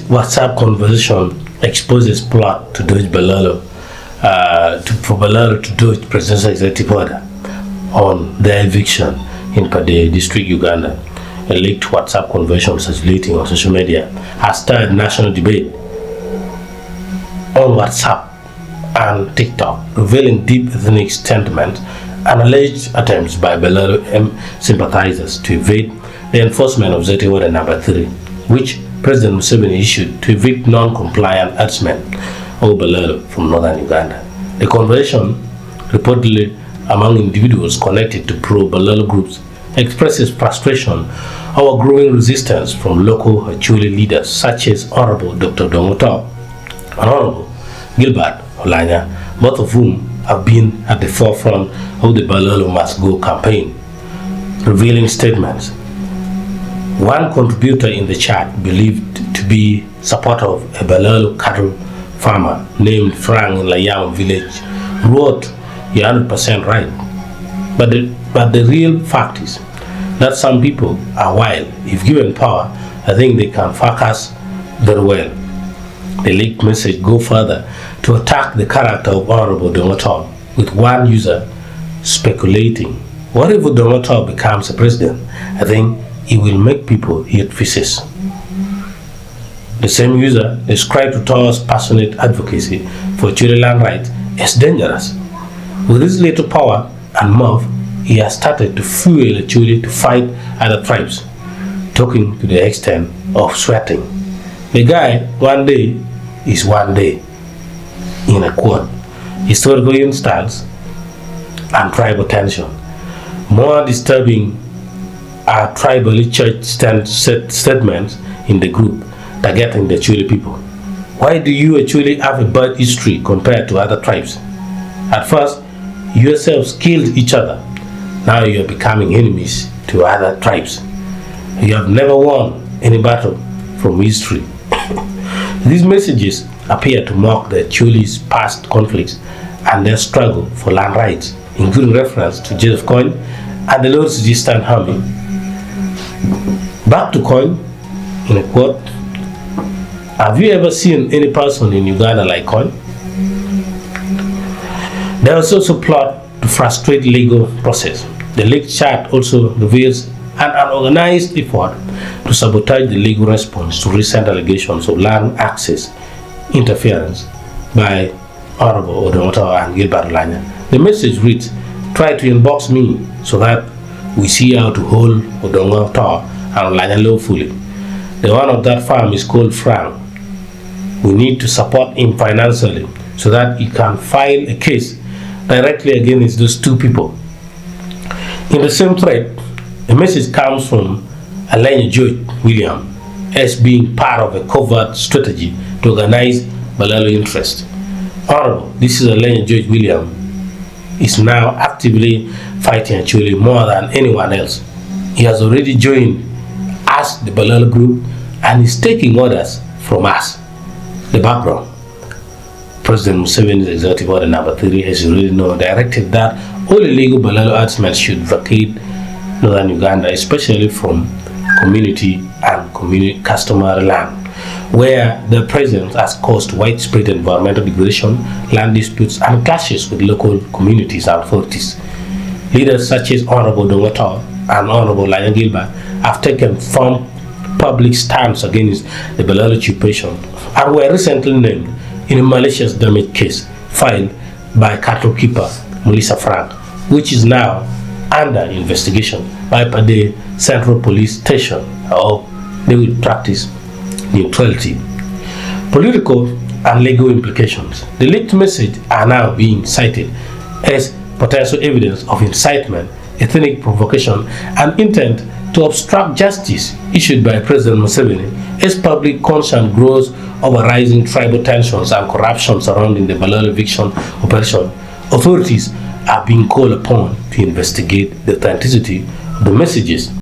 WhatsApp conversation exposes plot to dodge Balaalo, for Balaalo to dodge presidential executive order on their eviction in Pade district, Uganda. A leaked WhatsApp conversation circulating on social media has stirred national debate on WhatsApp and TikTok, revealing deep ethnic sentiment and alleged attempts by Balaalo sympathizers to evade the enforcement of Executive Order Number 3, which President Museveni issued to evict non-compliant herdsmen of Balaalo from northern Uganda. The conversation, reportedly among individuals connected to pro-Balaalo groups, expresses frustration over growing resistance from local Acholi leaders such as Honorable Dr. Odonga and Honorable Gilbert Olanya, both of whom have been at the forefront of the Balaalo Must Go campaign, revealing statements. One contributor in the chat, believed to be supporter of a Balaalo cattle farmer named Frank in Layam village, wrote, "You're 100% right. But the real fact is that some people are wild. If given power, I think they can fuck us very well." The leaked message go further to attack the character of Honorable Odonga, with one user speculating, what if Odonga becomes a president? I think he will make people eat fishes. The same user described Ruto's passionate advocacy for Acholi land rights as dangerous. With his little power and mouth, he has started to fuel Acholi to fight other tribes, talking to the extent of sweating. The guy, one day is one day. In a quote, historical instance and tribal tension. More disturbing are tribally church statements in the group targeting the Acholi people. Why do you actually have a bad history compared to other tribes? At first, you yourselves killed each other. Now you are becoming enemies to other tribes. You have never won any battle from history. These messages appear to mock the Acholi's past conflicts and their struggle for land rights, including reference to Joseph Kony and the Lord's Resistance Army. Back to Kony, in a quote, "Have you ever seen any person in Uganda like Kony?" There was also plot to frustrate legal process. The leaked chart also reveals an unorganized effort to sabotage the legal response to recent allegations of land access interference by Honorable Odonga and Gilbert Olanya. The message reads, "Try to inbox me so that we see how to hold Odonga and Olanya lawfully. The one of that farm is called Frank. We need to support him financially so that he can file a case directly against those two people." In the same thread, a message comes from Alanya George William as being part of a covert strategy to organize Balaalo interest. Honorable, this is Alanya George William, is now actively fighting Acholi more than anyone else. He has already joined us, the Balaalo group, and is taking orders from us. The background. President Museveni's Executive Order Number 3, as you already know, directed that all illegal Balaalo herdsmen should vacate northern Uganda, especially from community and customary land, where their presence has caused widespread environmental degradation, land disputes, and clashes with local communities and authorities. Leaders such as Honorable Odonga and Honorable Olanya Gilbert have taken firm public stance against the Balaalo occupation and were recently named in a malicious damage case filed by cattle keeper Melissa Frank, which is now under investigation by Pade Central Police Station. They will practice neutrality. Political and legal implications. The leaked message are now being cited as potential evidence of incitement, ethnic provocation, and intent to obstruct justice issued by President Museveni as public concern grows over rising tribal tensions and corruption surrounding the Balaalo eviction operation. Authorities are being called upon to investigate the authenticity of the messages.